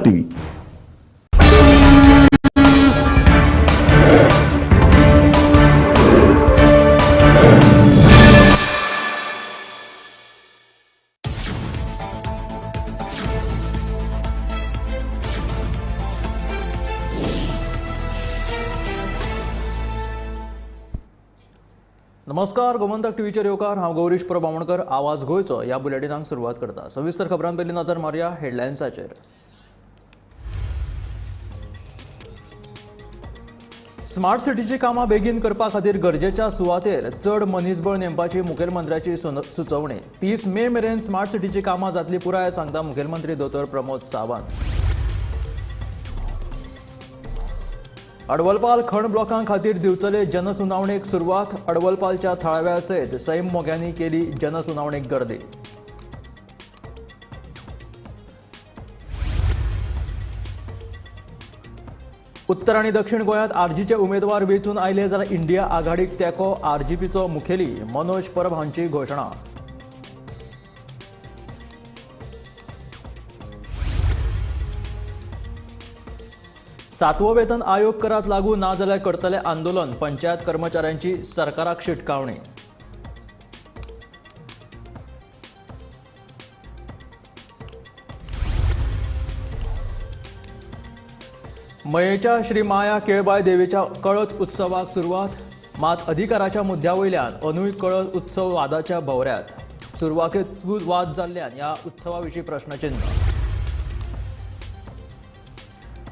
TV नमस्कार, गोमंतक टीव्हीचेर येवकार. हांव गौरीश प्रभावणकर. आवाज गोंयचो ह्या बुलेटिनाक सुरवात करता. सविस्तर खबरां पयलीं नजर मारया हेडलायन्साचेर. स्मार्ट सिटीची कामां बेगीन करपा खातीर गरजेच्या सुवातेर चड मनीसबळ नेमपाची मुखेलमंत्र्याची सुचोवणी. 30 मे मेरेन स्मार्ट सिटीची कामां जातली पुराय, सांगता मुखेलमंत्री दोतोर प्रमोद सावंत. अडवलपाल खण ब्लॉकां खातीर दिवचले जनसुनावणेक सुरवात. अडवलपालच्या थळाव्या सयत सैम मोग्यांनी केली जनसुनावणेक गर्दी. उत्तर आनी दक्षिण गोंयांत आरजीचे उमेदवार वेंचून आयले जाल्यार इंडिया आघाडीक तेंको. आरजीपीचो मुखेली मनोज परब हांची घोशणा. सातवो वेतन आयोग करात लागू ना जाल्यार करतले आंदोलन. पंचायत कर्मचाऱ्यांची सरकाराक शिटकावणी. मयेच्या श्री माया केळबाय देवीच्या कळस उत्सवाक सुरवात. मात अधिकाराच्या मुद्द्या वयल्यान अंदूय कळस उत्सव वादाच्या भोवऱ्यांत. सुरवातेकूच वाद जाल्ल्यान ह्या उत्सवा विशीं प्रश्नचिन्ह.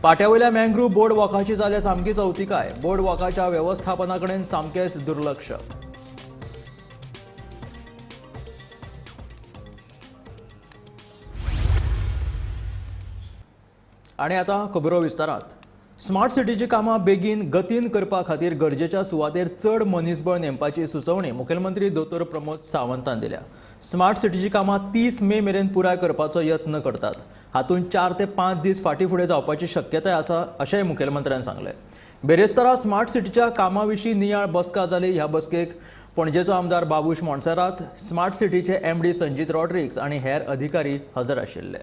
पाट्यावयल्या मँग्रुव्ह बोर्ड वॉकाची जाल्या सामकी चवथिकाय. बोर्ड वॉकाच्या वेवस्थापना कडेन सामकेच दुर्लक्ष. आनी आतां खबरो विस्तारांत. स्मार्ट सिटीची कामां बेगीन गतीन करपा खातीर गरजेच्या सुवातेर चड मनीसबळ नेमपाची सुचोवणी मुखेलमंत्री दोतोर प्रमोद सावंतान दिल्या. स्मार्ट सिटीची कामां 30 मे मेरेन पुराय करपाचो यत्न करतात. हातूंत 4 ते 5 दीस फाटीं फुडें जावपाची शक्यताय आसा अशेंय मुखेलमंत्र्यान सांगलें. बेरेस्तारा स्मार्ट सिटीच्या कामां विशीं नियाळ बसका जाली. ह्या बसकेक पणजेचो आमदार बाबूश मोन्सेरात, स्मार्ट सिटीचे MD संजीत रॉड्रिक्स आनी हेर अधिकारी हजर आशिल्ले.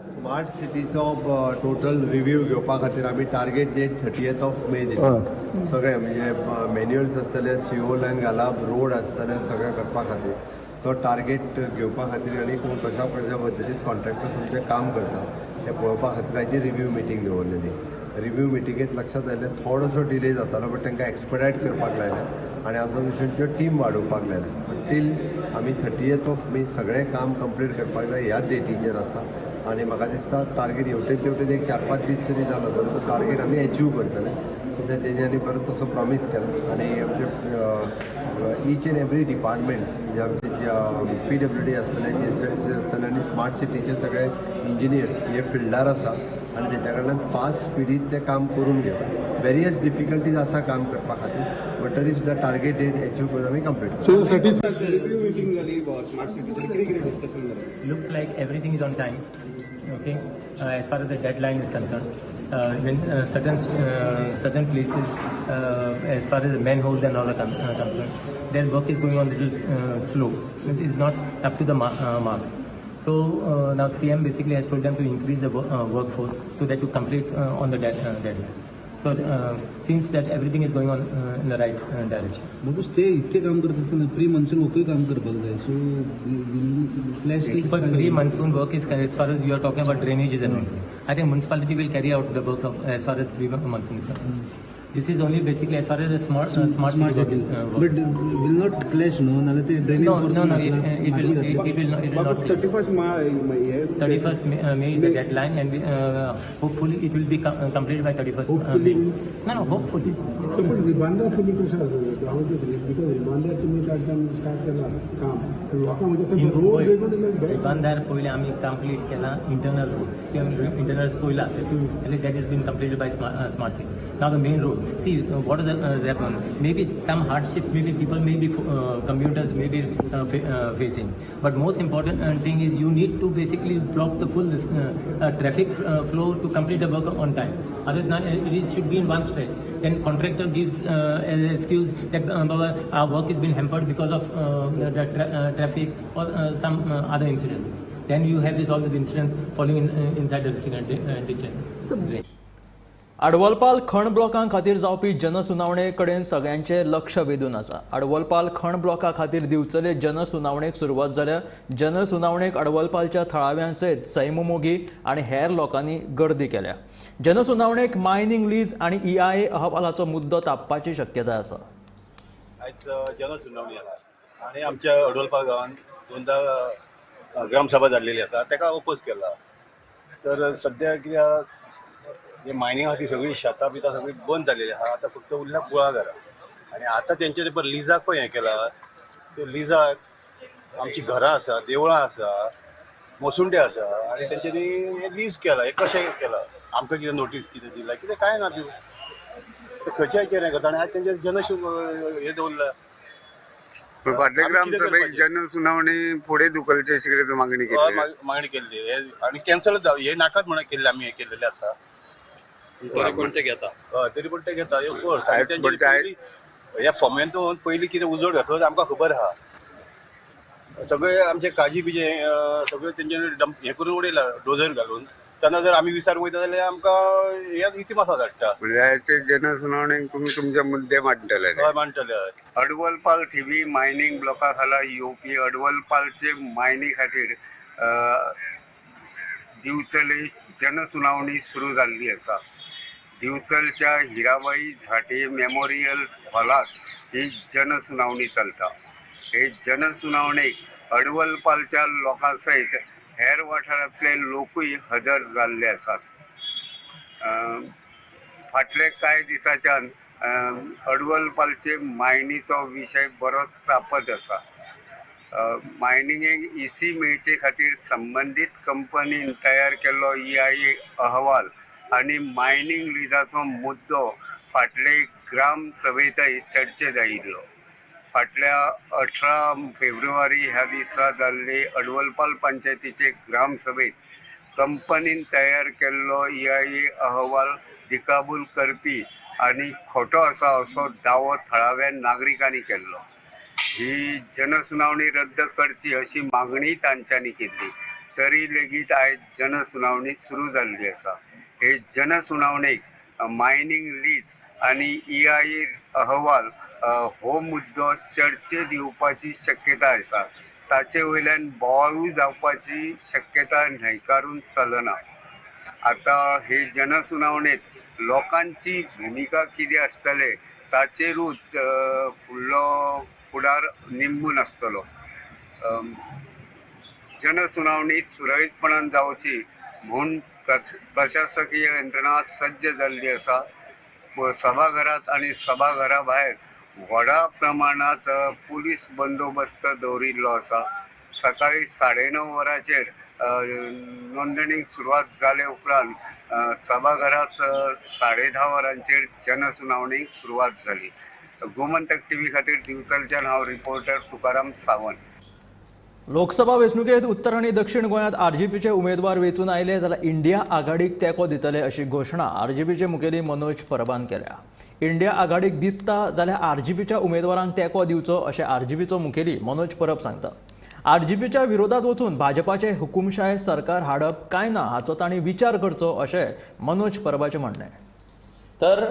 स्मार्ट सिटीचो टोटल रिव्ह्यू घेवपा खातीर आमी टार्गेट डेट 30th मे दिला. सगळे म्हणजे मॅन्युअल्स आसतले, CO लायन घालप, रोड आसतले, सगळें करपा खातीर तो टार्गेट घेवपा खातीर आनी कोण कशा पद्दतीन कॉन्ट्रॅक्टर्स आमचें काम करता तें पळोवपा खातीर रिव्ह्यू मिटींग दवरलेली. रिव्ह्यू मिटींगेंत लक्षात आयलें थोडोसो डिले जातालो, बट तांकां एक्सपेडायट करपाक लायलें आनी असोसिएशनच्यो टीम वाडोवपाक लायल्या. टील आमी 30th मे सगळें काम कंप्लीट करपाक जाय ह्याच डेटीचेर आसा. आनी म्हाका दिसता टार्गेट हेवटेन एक 4-5 दीस तरी जालो जाल्यार तो टार्गेट आमी अचीव करतले. सो तेज्यांनी परत तसो प्रॉमीस केला. आनी आमचे ईच एंड एवरी डिपार्टमेंट्स म्हणजे आमचे PWD आसतले, GSTC आसतले आनी स्मार्ट सिटीचे सगळे इंजिनियर्स हे फिल्डार आसा आनी तेच्या कडल्यान फास्ट स्पिडीत ते काम करून घेता. वेरियस डिफिकल्टीज आसा काम करपा खातीर, बट तरी सुद्दां टार्गेट डेट अचीव करून आमी complete Looks like everything is on time. Okay, as far as the deadline is concerned, when certain places, as far as the manholes and all are concerned, their work is going on a little slow. It's not up to the mark. So now CM basically has told them to increase the workforce so that to complete on the deadline. So seems that everything is going on in the right direction. बघूच ते इतके काम करत असताना pre monsoon वोकूय काम करपाक जाय. So But pre-monsoon work is as far as you are talking about drainages and all. I think municipality will carry out the work of as far as pre-monsoon is concerned. This is only basically as far as the smart city work is but will not clash no नाल्यार ते drainage No, it will not. 31st May is the deadline, and hopefully it will be completed by 31st May. No, hopefully. So, but Ribanda तुम्ही कसं असं how this is because Ribanda तुम्ही काढताना start केला काम लोकांमध्ये असं रोड वेगवेगळे बांधार पहिले आम्ही कंप्लीट केला इंटरनल रोड. इंटरनल पयला असेल and that has been completed by smart city. Now the main road. See, what is that one? Maybe some hardship, maybe people may be commuters may be facing. But most important thing is you need to basically block the full traffic flow to complete the work on time. Otherwise, it should be in one stretch. Then contractor gives an excuse that our work has been hampered because of the traffic or some other incidents. then you have all these incidents falling inside the resident ditch. आडवलपाल खण ब्लॉकां खातीर जावपी जनसुनावणे कडेन सगळ्यांचे लक्ष वेधून आसा. आडवलपाल खण ब्लॉका खातीर दिवचले जनसुनावणेक सुरवात जाल्या. जनसुनावणेक आडवलपालच्या थळाव्यां सयत सैममोगी आनी हेर लोकांनी गर्दी केल्या. जनसुनावणेक मायनिंग लीज आनी EIA अहवालाचो मुद्दो तापपाची शक्यताय आसा. आयज जनसुनावणी आसा आनी आमच्या अडवलपा गांवांत 2दा ग्रामसभा जाल्लेली आसा, ताका ओपोज केला. तर सद्या कित्याक जे मायनिंग आहा ती सगळी शेतां बितां सगळी बंद जाल्लेली आहा. आतां फक्त उरल्या कुळागरां आनी आतां तेंचे पळय लिजाक पळय हें केलां. ते लिजाक आमची घरां आसा, देवळां आसा, मोसुंडे आसा आनी तेंच्यांनी हें लीज केलां. हें कशें केलां? आमकां कितें नोटीस कितें दिला? कितें कांय ना त्यो. ते खंयच्या हेचेर हें करता आनी आयज तेंचेर हें दवरला. फाटल्या ग्रामसभेक जनसुनावणी फुडें धुकलची अशी कितें मागणी केली? मागणी केल्ली आनी कॅन्सल हे नाकात म्हणून केल्ले आमी हें केल्लेलें आसा. तरी पूण ते घेता ह्या फॉर्मेंतून पयलीं कितें उजोड घातलो तें आमकां खबर आहा. सगळे आमचे काजी बिजे सगळे तेंच्यांनी हें करून उडयला डोजर घालून. तेन्ना जर आमी विचारूंक वयता जाल्यार आमकां हे इतिमासा धाडटा. म्हणजे जनसुनावणेक तुमी तुमचे मुद्दे मांडटले? हय मांडटले. अडवलपाल थिवी मायनिंग ब्लॉका खाला येवपी अडवलपालचे मायनी खातीर दिवचले जनसुनावणी सुरू जाल्ली आसा. दिवचलच्या हिराबाई झाटे मेमोरियल हॉलात ही जनसुनावणी चलता. हे जनसुनावणेक अडवलपालच्या लोकां सयत हेर वाठारांतले लोकूय हजर जाल्ले आसात. फाटले कांय दिसाच्यान अडवलपालचे मायनीचो विशय बरोच तापत आसा. मायनिंगेक EC मेळचे खातीर संबंदीत कंपनीन तयार केल्लो EIA अहवाल आनी मायनिंग लिजाचो मुद्दो फाटले ग्राम सभेंतय चर्चेत आयिल्लो. फाटल्या 18 फेब्रुवारी ह्या दिसा जाल्ले अडवलपाल पंचायतीचे ग्राम सभेत कंपनीन तयार केल्लो EIA अहवाल दिकाबूल करपी आनी खोटो आसा असो दावो थळाव्या नागरिकांनी केल्लो. ही जनसुनावणी रद्द करची अशी मागणी तांच्यांनी केल्ली. तरी लेगीत आयज जनसुनावणी सुरू जाल्ली आसा. हे जनसुनावणेक मायनिंग लीज आनी EIA अहवाल हो मुद्दो चर्चेत येवपाची शक्यताय आसा. ताचे वयल्यान बोवाळूय जावपाची शक्यताय न्हयकारून चलना. आतां हे जनसुनावणेंत लोकांची भुमिका कितें आसतले ताचेरूच फुडलो फुडार निंबून आसतलो. जनसुनावणी सुरळीतपणान जावची म्हूण प्रशासकीय यंत्रणा सज्ज जाल्ली आसा. सभाघरांत आनी सभाघरा भायर व्हडा प्रमाणांत पुलीस बंदोबस्त दवरिल्लो आसा. सकाळी 9:30 वरांचेर नोंदणीक सुरवात जाले उपरांत सभाघरांत 10:30 वरांचेर जनसुनावणीक सुरवात जाली. गोमंतक TV खातीर दिवचलच्यान हांव रिपोर्टर तुकाराम सावंत. लोकसभा वेंचणुकेंत उत्तर आनी दक्षिण गोंयांत RGPचे उमेदवार वेंचून आयले जाल्यार इंडिया आघाडीक तेंको दितले अशी घोशणा RGPचे मुखेली मनोज परबान केल्या. इंडिया आघाडीक दिसता जाल्यार RGPच्या उमेदवारांक तेंको दिवचो अशें RGPचो मुखेली मनोज परब सांगता. RGPच्या विरोधात वचून भाजपाचे हुकुमशाय सरकार हाडप काय ना हाचो तांणी विचार करचो अशें मनोज परबाचें म्हणणें. तर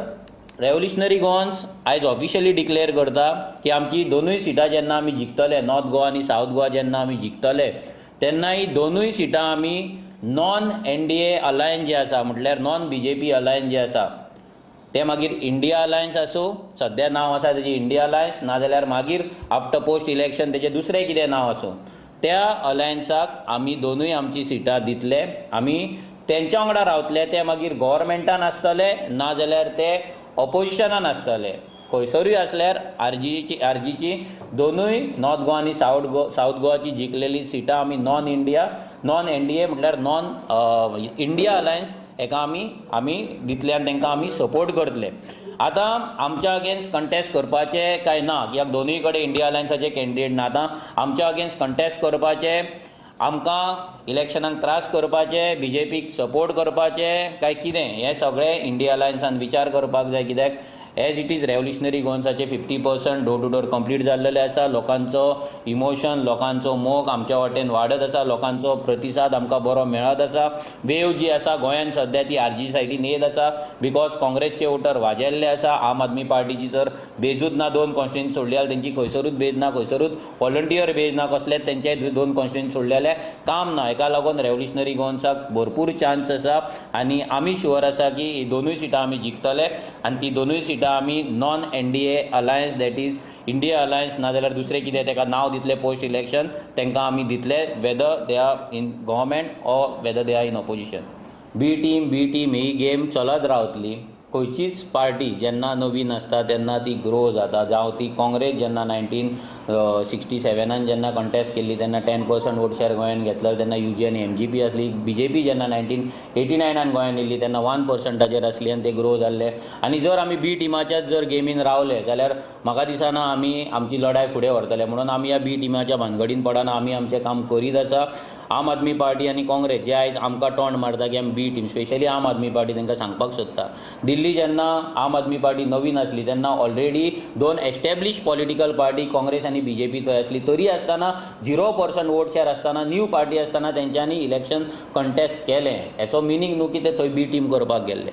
रेव्होल्युशनरी गोवन्स आयज ऑफिशियली डिक्लेअर करता की आमची दोनूय सिटां जेन्ना आमी जिखतले, नॉर्थ गोवा आनी सावथ गोवा जेन्ना आमी जिखतले तेन्ना ही दोनूय सिटां आमी नॉन NDA अलायन्स जे आसा म्हटल्यार नॉन BJP अलायन्स जे आसा ते मागीर इंडिया अलायन्स आसूं, सद्या नांव आसा तेजें इंडिया अलायन्स, नाजाल्यार मागीर आफ्टर पोस्ट इलेक्शन तेजें दुसरें कितें नांव आसूं, त्या अलायन्साक आमी दोनूय आमची सिटां दितले. आमी तेंच्या वांगडा रावतले. ते मागीर गव्हर्मेंटान आसतले नाजाल्यार ते ऑपोजिशनान आसतले. खंयसरूय आसल्यार RGची दोनूय नॉर्थ गोवा आनी सावथ गोवाची जिखलेली सिटां आमी नॉन NDA म्हटल्यार नॉन इंडिया अलायन्स हेका आमी दितले आनी तांकां आमी सपोर्ट करतले. आतां आमच्या अगेन्स्ट कंटेस्ट करपाचें काय ना, कित्याक दोनूय कडेन इंडिया अलायन्साचे कॅन्डिडेट ना. आतां आमच्या अगेन्स्ट कंटेस्ट करपाचें आमकां इलेक्शनाक त्रास करपाचे, BJPक सपोर्ट करपाचे काय कितें हें सगळें इंडिया अलायन्सान विचार करपाक जाय. कित्याक एज इट इज रेव्होल्युशनरी गोवन्साचे 50% डोर टू डोर कंप्लीट जाल्लेले आसा. लोकांचो इमोशन, लोकांचो मोग आमच्या वाटेन वाडत आसा, लोकांचो प्रतिसाद आमकां बरो मेळत आसा. वेव जी आसा गोंयांत सद्या ती आरजी सायडीन येत आसा बिकॉज काँग्रेसचे वोटर वाजेल्ले आसा. आम आदमी पार्टीची जर बेजूच ना 2 कॉन्स्टिट्युएन्सी सोडल्यार तेंची खंयसरूच बेज ना, खंयसरूच व्हॉलंटियर बेज ना, कसलेच तेंचे 2 कॉन्स्टिट्युएन्सी सोडलेले काम ना. हेका लागून रेव्होल्युशनरी गोवन्साक भरपूर चान्स आसा आनी आमी शुअर आसा की ही दोनूय सिटां आमी जिखतले आनी ती दोनूय सिटां आमी non NDA alliance that is India alliance नाजाल्यार दुसरें कितें तेका नांव दितले पोस्ट इलेक्शन तांकां आमी दितले whether they are in government or whether they are in opposition. B team ही गेम चलत रावतली. खंयचीच पार्टी जेन्ना नवीन आसता तेन्ना ती ग्रो जाता. जावं ती काँग्रेस जेन्ना 1967 जेन्ना कंटेस्ट केल्ली तेन्ना 10% वोट शेअर गोंयांत घेतलो तेन्ना UG आनी MGP आसली. BJP जेन्ना 1989 गोंयांत येयल्ली तेन्ना 1%चेर आसली आनी ते ग्रो जाल्ले. आनी जर आमी बी टिमाच्याच जर गेमीन रावले जाल्यार म्हाका दिसना आमी आमची लढाय फुडें व्हरतले. म्हणून आमी ह्या बी टिमाच्या भानगडीन पडना. आमी आमचें काम करीत आसा. आम आदमी पार्टी आनी काँग्रेस जे आयज आमकां टोंड मारता की आमी बी टीम स्पेशली आम आदमी पार्टी तांकां सांगपाक सोदता. दिल्ली जेन्ना आम आदमी पार्टी नवीन आसली तेन्ना already 2 establish political party Congress आनी BJP थंय आसली. तरी आसतना 0% वोट शेअर आसतना न्यू पार्टी आसतना तेंच्यांनी इलेक्शन कंटेस्ट केलें. हेचो मिनींग न्हू की ते थंय बी टीम करपाक गेल्ले.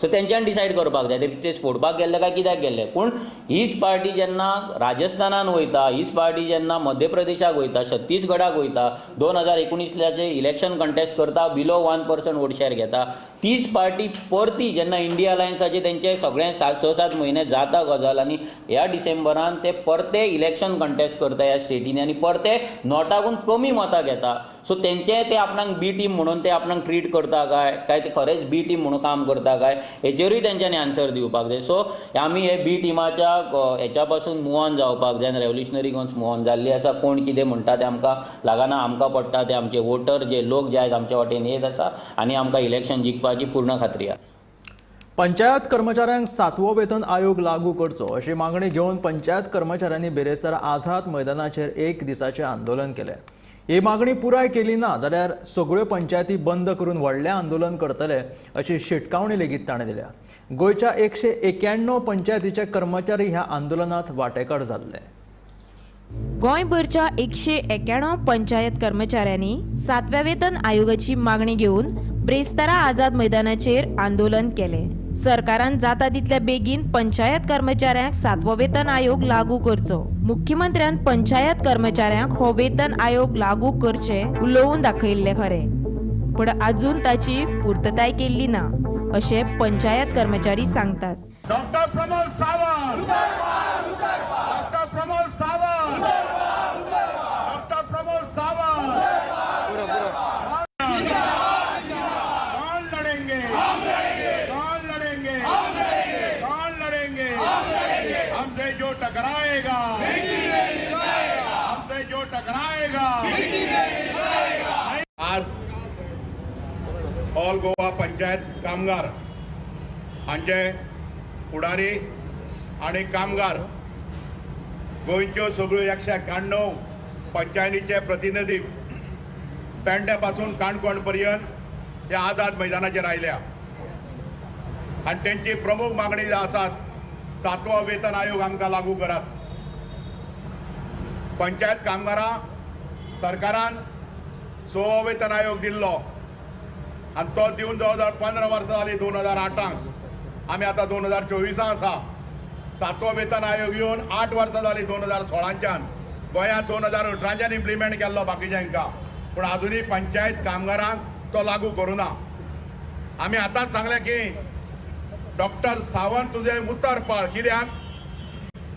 सो तेंच्यांनी डिसायड करपाक जाय ते फोडपाक गेल्ले काय कित्याक गेल्ले. पूण हीच पार्टी जेन्ना राजस्थानान वयता, हीच पार्टी जेन्ना मध्य प्रदेशाक वयता, छत्तीसगडाक वयता, 2019चे इलेक्शन कंटेस्ट करता, बिलो 1% वोट शेअर घेता, तीच पार्टी परती जेन्ना इंडिया अलायन्साचे तेंचे सगळे 6-7 म्हयने जाता गजाल आनी ह्या डिसेंबरान ते परते इलेक्शन कंटेस्ट करता ह्या स्टेटींनी आनी परते नोटाकून कमी मतां घेता. सो तेंचे ते आपणाक बी टीम म्हणून ते आपणाक ट्रीट करता काय ते खरेंच बी टीम म्हणून काम करता काय हेचेरूय तेंच्यांनी आन्सर दिवपाक जाय. सो आमी हे बी टिमाच्या हेच्या पासून मूव ऑन जावपाक जाय. रेव्होल्युशनरी गोवन्स मूव ऑन जाल्ली आसा. कोण कितें म्हणटा ते आमकां लागना. आमकां पडटा ते आमचे वोटर जे लोक जे आयज आमच्या वाटेन येत आसा आनी आमकां इलेक्शन जिखपाची पूर्ण खात्री आसा. पंचायत कर्मचाऱ्यांक 7वो वेतन आयोग लागू करचो अशी मागणी घेवन पंचायत कर्मचाऱ्यांनी बेरेस्तार आझाद मैदानाचेर 1 दिसाचें आंदोलन केलें. ही मागणी पुराय केली ना जाल्यार सगळ्यो पंचायती बंद करून व्हडलें आंदोलन करतले अशी शिटकावणी लेगीत ताणें दिल्या. गोंयच्या 191 पंचायतीचे कर्मचारी ह्या आंदोलनात वांटेकार जाल्ले. गोंयभरच्या 191 पंचायत कर्मचाऱ्यांनी 7व्या वेतन आयोगाची मागणी घेवन ब्रेस्तारा आझाद मैदानाचेर आंदोलन केलें. सरकारान जाता तितल्या बेगीन पंचायत कर्मचाऱ्यांक 7वो वेतन आयोग लागू करचो. मुख्यमंत्र्यान पंचायत कर्मचाऱ्यांक हो वेतन आयोग लागू करचे उलोवन दाखयल्लें खरें, पण आजून ताची पूर्तताय केल्ली ना अशें पंचायत कर्मचारी सांगतात. Doctor Pramod Sawant, doctor Pramod Sawant, doctor Pramod Sawant, कौन लड़ेंगे, कौन लड़ेंगे, कौन लड़ेंगे, हमसे जो टकराएगा, हमसे जो टकराएगा. आज ऑल गोवा पंचायत कामगार हांचे फुडारी आणि कामगार गोंयच्यो सगळ्यो 191 पंचायतीचे प्रतिनिधी पेडणे पासून काणकोण पर्यंत ह्या आझाद मैदानाचेर आयल्या आणि त्यांची प्रमुख मागणी ज्यो आसात 7वो वेतन आयोग आमकां लागू करात. पंचायत कामगारां सरकारान 6वो वेतन आयोग दिल्लो आणि तो दिवन जवळ जवळ 15 वर्सां जाली. 2008 आमी आतां 2024 आसा. 7वो वेतन आयोग येवन 8 वर्सां जाली 2016च्यान. गोंयांत 2018च्यान इम्प्लिमेंट केल्लो बाकीच्यांका, पूण आजुनूय पंचायत कामगारांक तो लागू करूं ना. आमी आतांच सांगलें की डॉक्टर सावंत तुजें उतर पळ. कित्याक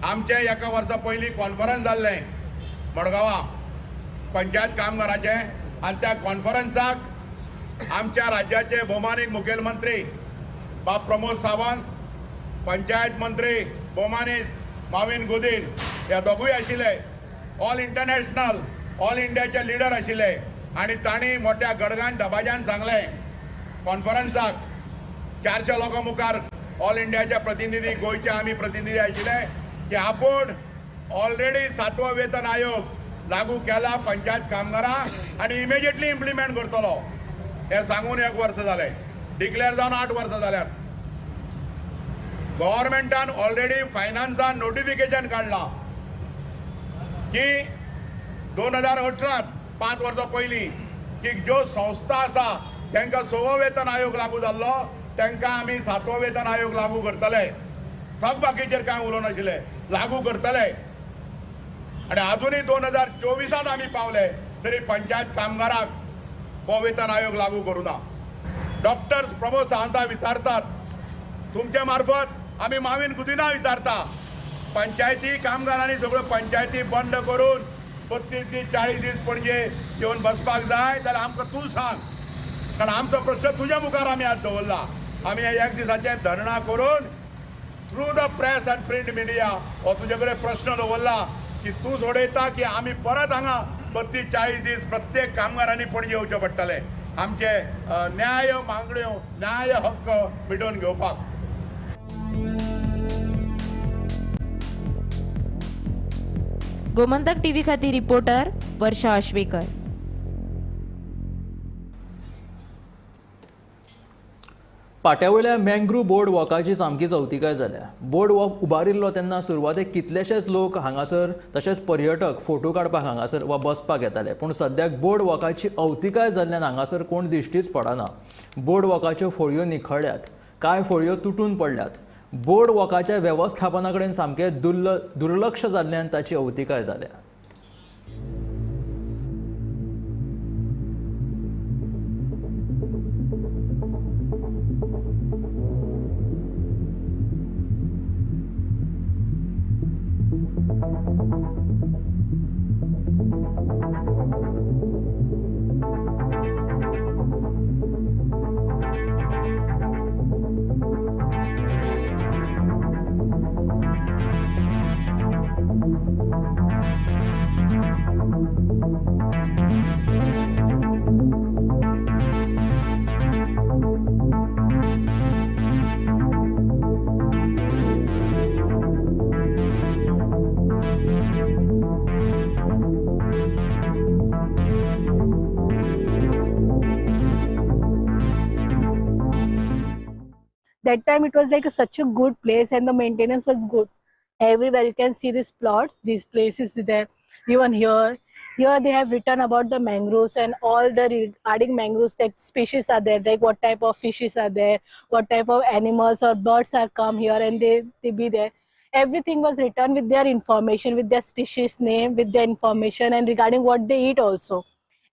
आमचें एका वर्सा पयलीं कॉन्फरन्स जाल्लें मडगांवां पंचायत कामगाराचें आनी त्या कॉन्फरन्साक आमच्या राज्याचे भौमानीक मुखेलमंत्री बाब प्रमोद सावंत, पंचायत मंत्री भौमानीक माविन गुदीन हे दोगूय आशिल्ले. ऑल इंटरनॅशनल ऑल इंडियाचे लिडर आशिल्ले आनी तांणी मोठ्या गडगान दबाज्यान सांगलें कॉन्फरन्साक 400 लोकां मुखार ऑल इंडियाचे प्रतिनिधी गोंयचे आमी प्रतिनिधी आशिल्ले की आपूण ऑलरेडी 7वो वेतन आयोग लागू केला पंचायत कामगारां आनी इमिजिएटली इम्प्लिमेंट करतलो. हे सांगून 1 वर्स जालें. डिक्लेअर जावन 8 वर्सां जाल्यात. गव्हर्मेंटान ऑलरेडी फायनान्सान नोटिफिकेशन काढला की 2018 5 वर्सां पयलीं की ज्यो संस्था आसा तांकां 6वो वेतन आयोग लागू जाल्लो तांकां आमी 7वो वेतन आयोग लागू करतले. थकबाकीचेर कांय उलोवं नाशिल्ले, लागू करतले. आणि अजूनही 2024 आम्ही पावले तरी पंचायत कामगाराक हो वेतन आयोग लागू करू ना. डॉक्टर्स प्रमोद सावंता विचारतात, तुमच्या मार्फत आम्ही माविन गुदिना विचारता, पंचायती कामगारांनी सगळ्यो पंचायती बंद करून 35 दीस 40 दीस पणजे येवन बसपाक जाय जाल्यार आमकां तूं सांग, कारण आमचो प्रश्न तुज्या मुखार आमी आज दवरला. आमी हे 1 दिसाचें धरणा करून through the press and print media हो तुजे कडेन प्रश्न दवरला की तूं सोडयता की आमी परत हांगा 32-40 दीस प्रत्येक कामगारांनी पणजे येवचें पडटलें आमचे न्याय मागण्यो न्याय हक्क मिटोवन घेवपाक. गोमंतक टीव्ही खातीर रिपोर्टर वर्षा आश्वेकर. पाट्यावयल्या मँग्रू बोर्ड वॉकाची सामकी चवथिकाय जाल्या. बोर्ड वॉक उबारिल्लो तेन्ना सुरवातेक कितलेशेच लोक हांगासर तशेंच पर्यटक फोटो काडपाक हांगासर वा बसपाक येताले, पूण सद्याक बोर्ड वॉकाची अवतिकाय जाल्ल्यान हांगासर कोण दिश्टीच पडना. बोर्ड वॉकाच्यो फळयो निखळ्ळ्यात, कांय फळयो तुटून पडल्यात. बोर्ड वॉकाच्या वेवस्थापना कडेन सामकें दुर्लक्ष जाल्ल्यान ताची अवतिकाय जाल्या. That time it was like such a good place and the maintenance was good. Everywhere you can see these plots, these places there. Even here they have written about the mangroves and all the regarding mangroves, that species are there, like what type of fishes are there, what type of animals or birds are come here and they be there. Everything was written with their information, with their species name, with their information and regarding what they eat also.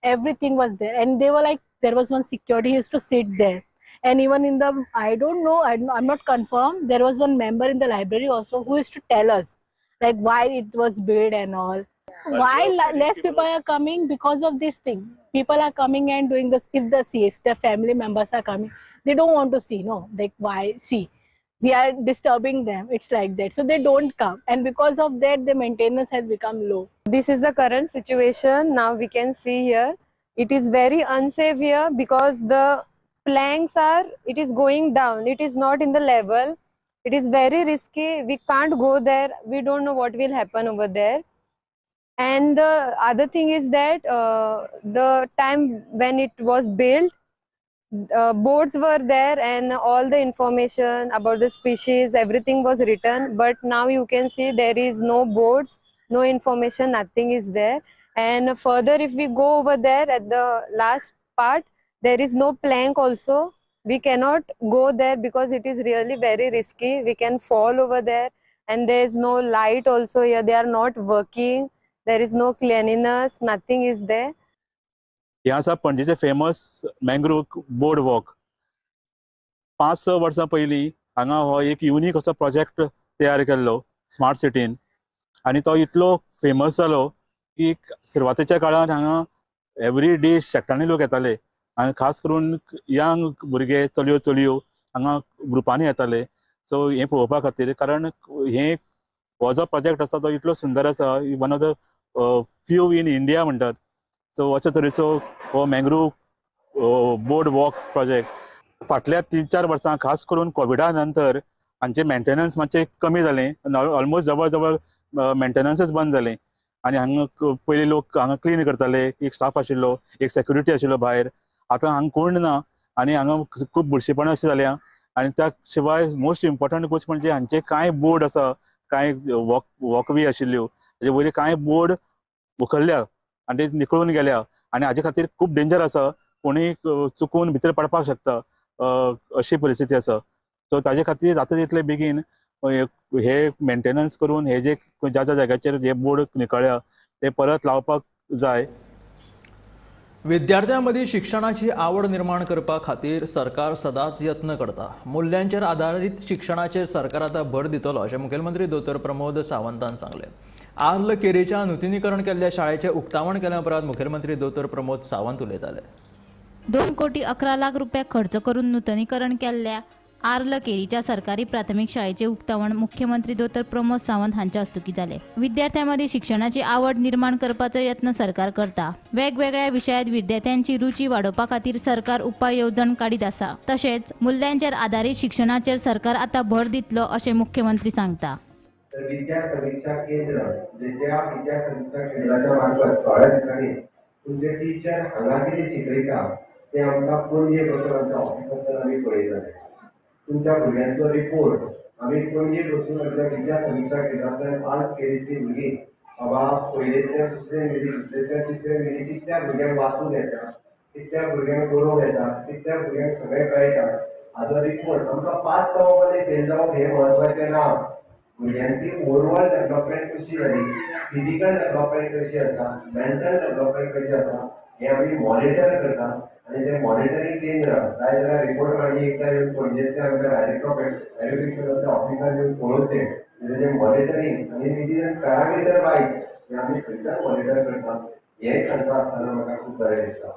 Everything was there, and they were like, there was one security who used to sit there. And even in the, I don't know, I'm not confirmed, there was one member in the library also who used to tell us like why it was built and all. Why less people are coming? Because of this thing. People are coming and doing this. If their family members are coming, they don't want to see, no, like why see, we are disturbing them, it's like that, so they don't come, and because of that the maintenance has become low. This is the current situation. Now we can see here it is very unsafe here because the planks are, it is going down, it is not in the level, it is very risky, we can't go there, we don't know what will happen over there. And the other thing is that the time when it was built, boards were there and all the information about the species, everything was written, but now you can see there is no boards, no information, nothing is there. And further, if we go over there at the last part, there is no plank also. We cannot go there because it is really very risky. We can fall over there, and there is no light also here. They are not working. There is no cleanliness. Nothing is there. हे आसा पणजेचे famous मँग्रोव board walk. 5-6 वर्सां पयलीं हांगा हो एक unique असो project तयार केल्लो स्मार्ट सिटीन, आनी तो इतलो फेमस जालो की सुरवातेच्या काळार हांगा एवरी डे शेकटांनी लोक येताले, आनी खास करून यंग भुरगे चलयो हांगा ग्रुपांनी येताले. सो हे पळोवपा खातीर, कारण हो जो प्रोजेक्ट आसा तो इतलो सुंदर आसा, one of the few in India म्हणटात. सो अशा तरेचो हो मँग्रोव बोर्ड वॉक प्रोजेक्ट फाटल्या 3-4 वर्सां खास करून कोविडा नंतर हांचे मेंटेनन्स मातशें कमी जालें, ऑलमोस्ट जवळ जवळ मेंटेनन्सच बंद जालें. आनी हांगा पयलीं लोक हांगा क्लीन करताले, एक स्टाफ आशिल्लो, एक सेक्युरिटी आशिल्लो भायर. आतां हांगा कोण ना, आनी हांगा खूब बुरशेपण अशें जाल्या आणि त्या शिवाय मोस्ट इम्पॉर्टंट गोष्ट म्हणजे हांचे कांय बोर्ड आसा, कांय वॉकवे आशिल्ल्यो ताजे वयले कांय बोर्ड उखडल्या आनी ते निकळून गेल्या आनी हाजे खातीर खूब डेंजर आसा, कोणीय चुकून भितर पडपाक शकता अशी परिस्थिती आसा. सो ताजे खातीर जाता तितले बेगीन हे मेंटेनन्स करून हे जे ज्या ज्या जाग्याचेर जे बोर्ड निकळ्या ते परत लावपाक जाय. विद्यार्थ्यांमदी शिक्षणाची आवड निर्माण करपा खातीर सरकार सदांच यत्न करता. मूल्यांचेर आधारीत शिक्षणाचेर सरकार आतां भर दितलो अशें मुखेलमंत्री दोतोर प्रमोद सावंतान सांगलें. आर्ल केरीच्या नूतनीकरण केल्ल्या शाळेचें उक्तावण केल्या उपरांत मुखेलमंत्री दोतोर प्रमोद सावंत उलयताले. 2,11,00,000 रुपये खर्च करून नूतनीकरण केल्ल्या आर्ल केरीच्या सरकारी प्राथमिक शाळेचे उक्तावण मुख्यमंत्री दोतोर प्रमोद सावंत हांच्या हस्तुकी जाले. विद्यार्थ्यांमध्ये शिक्षणाची आवड निर्माण करपाचो यत्न सरकार करता. वेगवेगळ्या विशयांत विद्यार्थ्यांची रुची वाडोवपा खातीर सरकार उपाय येवजण काडीत आसा. तशेंच मूल्यांचेर आधारीत शिक्षणाचेर सरकार आतां भर दितलो अशें मुख्यमंत्री सांगता. विद्या समीक्षा केंद्र ज्या विद्या समीक्षा केंद्राच्या मार्फत थोड्या दिसांनी तुमचे टीचर हांगा कितें शिकयता ते आमकां पणजे बसून आमच्या ऑफिसांतल्यान आमी पळयताले. तुमच्या भुरग्यांचो रिपोर्ट आमी पणजे बसून आमच्या विद्या समीक्षा केंद्रांतल्यान आज केरीची भुरगीं बाबा पयलेंतल्या दुसरे मिनी दुसरेंतल्या तिसरे मिनी कितल्या भुरग्यांक वाचूंक येता, कितल्या भुरग्यांक बरोवंक येता, कितल्या भुरग्यांक सगळें कळटा हाचो रिपोर्ट आमकां पास जावप आनी फेल जावप हें म्हत्वाचें ना. भुरग्यांची ओवरऑल डेव्हलपमेंट कशी जाली, फिजिकल डेव्हलपमेंट कशी आसा, मेंटल डेव्हलपमेंट कशी आसा हें आमी मॉनिटर करता. आनी ते मॉनिटरींग केंद्र जाय जाल्यार रिपोर्ट आनी एकदां येवन पणजेंतले आमच्या डायरेक्टर ऑफ एड्युकेशनाच्या ऑफिसान येवन पळोवचे तेजें मॉनिटरींग आनी तेजें पॅरामिटर वायज हें आमी खंयच्यान मॉनिटर करता हें सांगता आसतना म्हाका खूब बरें दिसता.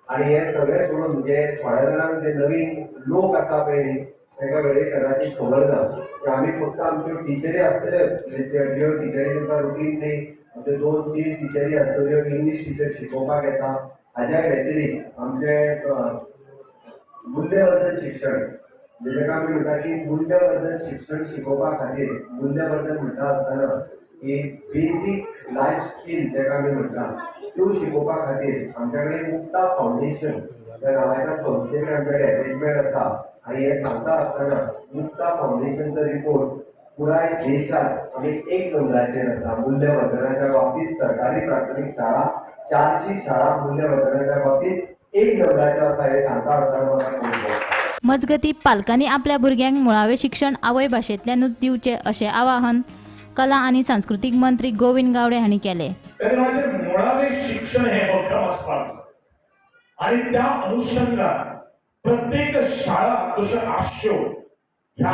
आनी हें सगळें सोडून म्हणजे थोड्या जाणांक जे नवीन लोक आसा पळय न्ही तांकां वेळेक कदाचीत खबर ना की आमी फक्त आमच्यो टिचरी आसतल्योच ज्यो टिचरी तुमकां रुटीन न्ही आमच्यो 2-3 टिचरी आसतल्यो इंग्लीश टिचर शिकोवपाक येता. हाज्या व्यतिरिक्त आमचे मूल्यवर्धन शिक्षण जेका आमी म्हणटा की मूल्यवर्धन शिक्षण शिकोवपा खातीर मूल्यवर्धन म्हणटा आसतना की बेसीक लायफ स्कील जेका आमी म्हणटा त्यो शिकोवपा खातीर आमच्या कडेन मुक्ता फावंडेशन ह्या नांवाच्या संस्थेन आमच्या कडेन एटेचमेंट आसा. आनी हें सांगता आसतना मुक्ता फावंडेशनचो रिपोर्ट पुराय देशांत आमी 1 नंबराचेर आसा मूल्यवर्धनाच्या बाबतींत. सरकारी प्राथमीक शाळा 400 शाळा मूल्यवर्धनाच्या बाबतींत 1 नंबराचेर आसा हें सांगता आसतना म्हाका खूब आवडटा. मजगतीं पालकांनी आपल्या भुरग्यांक मुळावें शिक्षण आवय भाशेंतल्यानूच दिवचें अशें आवाहन कला आनी सांस्कृतीक मंत्री गोविंद गावडे हांणी केलें. मुळावें शिक्षण हें भक्कम आसपाक आनी त्या अनुषंगान प्रत्येक शाळा कश्यो आसच्यो ह्या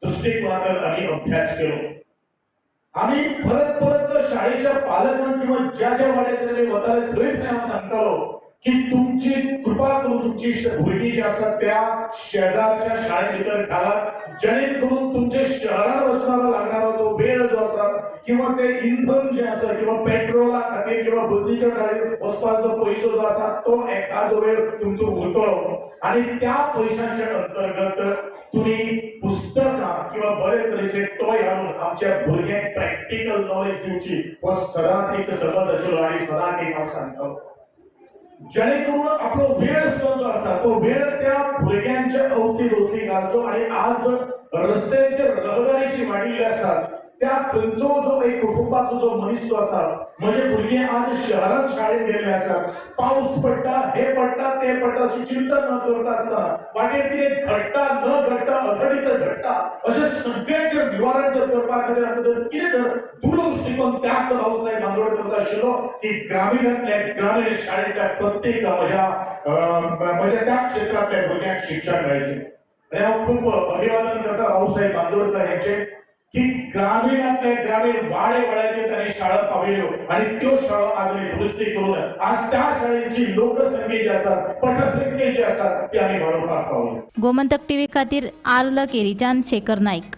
दृष्टिकोनातल्यान आमी अभ्यास केलो. आमी परत परत शाळेच्या पालकांक किंवा ज्या ज्या वाड्याचेर वताले थंय थंय हांव सांगतालो की तुमची कृपा करून तुमची भुरगीं जी आसात त्या शेजारच्या शाळेत भितर घालात जेणे करून तुमचे शहरात वचपाक लागणारो तो वेळ जो आसा किंवा ते इंधन जे आसा किंवा पेट्रोला खातीर किंवा बसीच्या गाडयेर वचपाचो पयसो जो आसा तो एखादो वेळ तुमचो उरतलो आनी त्या पयशांच्या अंतर्गत तुम्ही पुस्तकां किंवा बरे तरेचे टॉय हाडून आमच्या भुरग्यांक प्रॅक्टिकल नॉलेज दिवची हो सदांच एक समज आशिल्लो आनी सदांच एक हांव सांगतालो. जेणे करून आपलो वेळ जो आसा तो वेळ त्या भुरग्यांच्या अवती घालचो. आनी आज रस्त्याचेर रहदारी जी वाडिल्ली आसा त्या खंयचो जो एक कुटुंबाचो जो मनीस जो आसा म्हजे भुरगे आज शहरात शाळेत गेल्ले आसात पावस पडटा हे पडटा ते पडटा अशी चिंता न करता आसतना वाटेर कितें घडटा न घडटा अघडीत घडटा अशें सगळ्यांचें निवारण जर करपा खातीर आमी जर कितें जर दूरदृश्टीकोन त्याच रावसाहेब बांदोडकर करता आशिल्लो की ग्रामीणांतल्या ग्रामीण शाळेंतल्या प्रत्येक म्हज्या त्या क्षेत्रांतल्या भुरग्यांक शिक्षण मेळचें. आनी हांव खूब अभिवादन करता रावसाहेब बांदोडकर हेंचें की ग्रामीणांतले ग्रामीण वाड्याचेर तांणी शाळा पावयल्यो आनी त्यो शाळा आज आमी दुरुस्ती करून आज त्या शाळेची लोकसंख्या जी आसा पटसंख्या जी आसा ती आमी वाडोवपाक पावल्या. गोमंतक टीव्ही खातीर आर्ल केरीच्यान शेखर नाईक.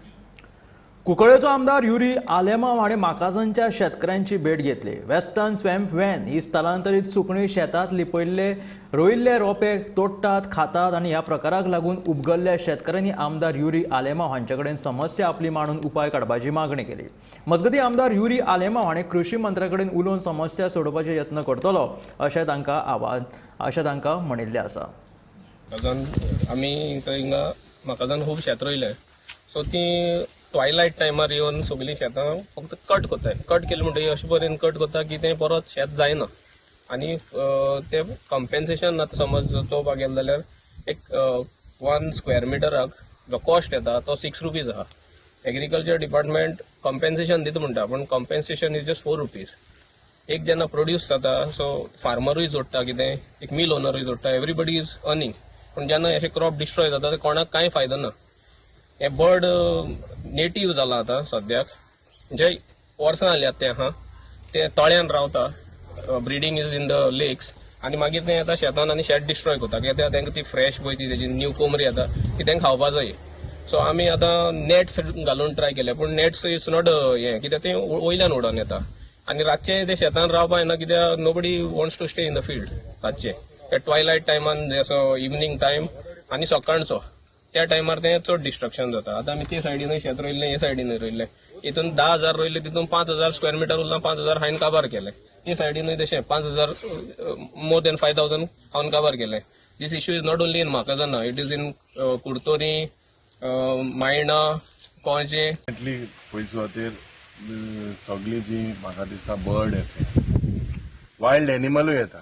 कुंकळ्ळेचो आमदार युरी आलेमांव हाणें माकासांच्या शेतकऱ्यांची भेट घेतली. वेस्टर्न स्वॅम्प व्हॅन ही स्थलांतरीत सुकणीं शेतांत लिपयल्ले रोयिल्ले रोंपे तोडटात खातात आनी ह्या प्रकाराक लागून उपगल्ल्या शेतकऱ्यांनी आमदार युरी आलेमांव हांचे कडेन समस्या आपली मांडून उपाय काडपाची मागणी केली. मजगतीं आमदार युरी आलेमांव हाणें कृशी मंत्र्या कडेन उलोवन समस्या सोडोवपाचे यत्न करतलो अशें तांकां म्हणिल्लें आसा. आमी हिंगा म्हाका जावन खूब शेत रोयलें सो ती ट्वायलायट टायमार येवन सगळीं शेतां फक्त कट कोत्ताय कट केलें म्हणटकीर अशे तरेन कट कोत्ता की तें परत शेत जायना आनी ते कॉम्पेन्सेशन आतां समज चोवपाक गेले जाल्यार एक 1 स्क्वेअर मिटराक जो कॉस्ट येता तो 6 रुपीज आहा. एग्रीकल्चर डिपार्टमेंट कॉम्पेन्सेशन दिता म्हणटा पूण कॉम्पेन्सेशन इज जस्ट 4 रुपीज. एक जेन्ना प्रोड्यूस जाता सो फार्मरूय जोडटा कितें एक मिल ओनरूय जोडटा एवरीबडी इज अर्निंग. पूण जेन्ना अशें क्रॉप डिस्ट्रॉय जाता ते कोणाक कांय फायदो ना. हे बर्ड नेटीव जाला आतां सद्याक जे वर्सां जालीं ते आहा ते तळ्यान रावता ब्रिडींग इज इन द लेक्स आनी मागीर ते येता शेतान आनी शेत डिस्ट्रॉय करता कित्याक तांकां ती फ्रेश पळय ती तेजी न्यू कोमरी येता ती तांकां खावपा जाय. सो आमी आतां नेट्स घालून ट्राय केले पूण नेट्स इज नॉट हें कित्याक ते वयल्यान उडोवन येता आनी रातचे ते शेतान रावपा येना कित्याक nobody wants to stay in the field रातचे ते ट्वायलायट टायमान असो इवनिंग टायम आनी सकाळचो त्या टायमार ते चड डिस्ट्रक्शन जाता. आतां आमी ते सायडीनूय शेत रोयल्लें हे सायडीनूय रोयल्लें हितून 10,000 रोयले तितून 5,000 स्क्वेअर मिटर उरला 5,000 हांवें काबार केले. ते सायडीनूय तशें 5,000 मोर देन 5,000 हांवें काबार केले. This issue is not only in म्हाकाजाना it is in Curtorim Maina कोळजे. पयस सुवातेर सगळी जी म्हाका दिसता बर्ड येता वायल्ड एनिमलूय येता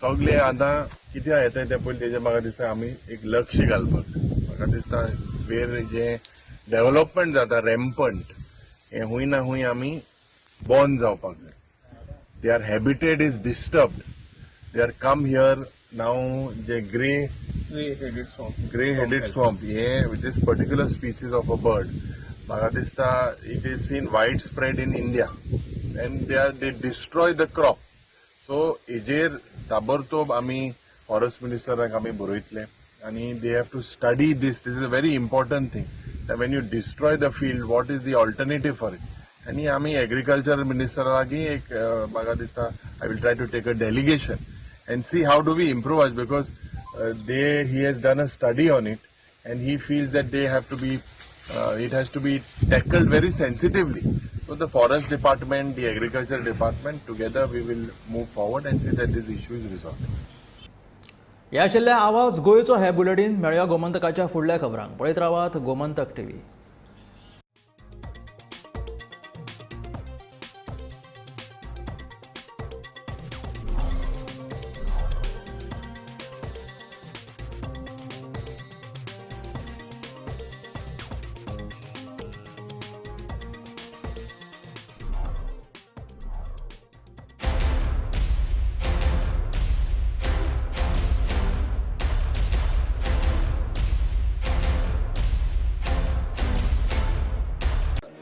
सगळे आतां कित्याक येता ते पयलीं तेजेर म्हाका दिसता आमी एक लक्ष घालपाक म्हाका दिसता वेर जे डेव्हलपमेंट जाता रॅम्पंट हें हूंय ना हूंय आमी बॉर्न जावपाक जाय. Their habitat is disturbed they are come here नाव जे grey headed swamp hen with this particular species of a bird म्हाका दिसता it is seen widespread in India and they destroy the crop. So हेजेर ताबडतोब आमी forest मिनिस्टराक आमी बरयतले आनी they have to study this is a very important thing that when you destroy the field, what is the alternative for it? And आमी agriculture minister एक म्हाका दिसता I will try to take a delegation and see how do we improvise because he has done a study on it and he feels that they have to be it has to be tackled very sensitively. So the forest department, the agriculture department, together we will move forward and see that this issue is resolved. ह्या आशिल्ल्या आवाज गोंयचो हे bulletin मेळया गोमंतकाच्या फुडल्या खबरांक. पळयत रावात Gomantak TV.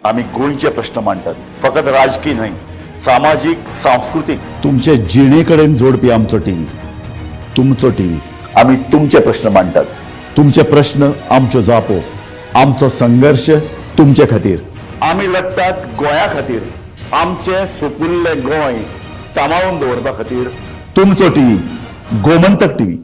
आम्ही गोंयचे प्रश्न मांडटात फकत राजकीय न्हय सामाजीक सांस्कृतिक तुमचे जिणेकडेन जोडपी आमचो टीव्ही तुमचो टीव्ही. आम्ही तुमचे प्रश्न मांडटात तुमचे प्रश्न आमच्यो जापो आमचो संघर्ष तुमचे खातीर. आम्ही लढटात गोंया खातीर आमचे सोपुल्ले गोंय सांबाळून दवरपा खातीर. तुमचो टीव्ही गोमंतक टीव्ही.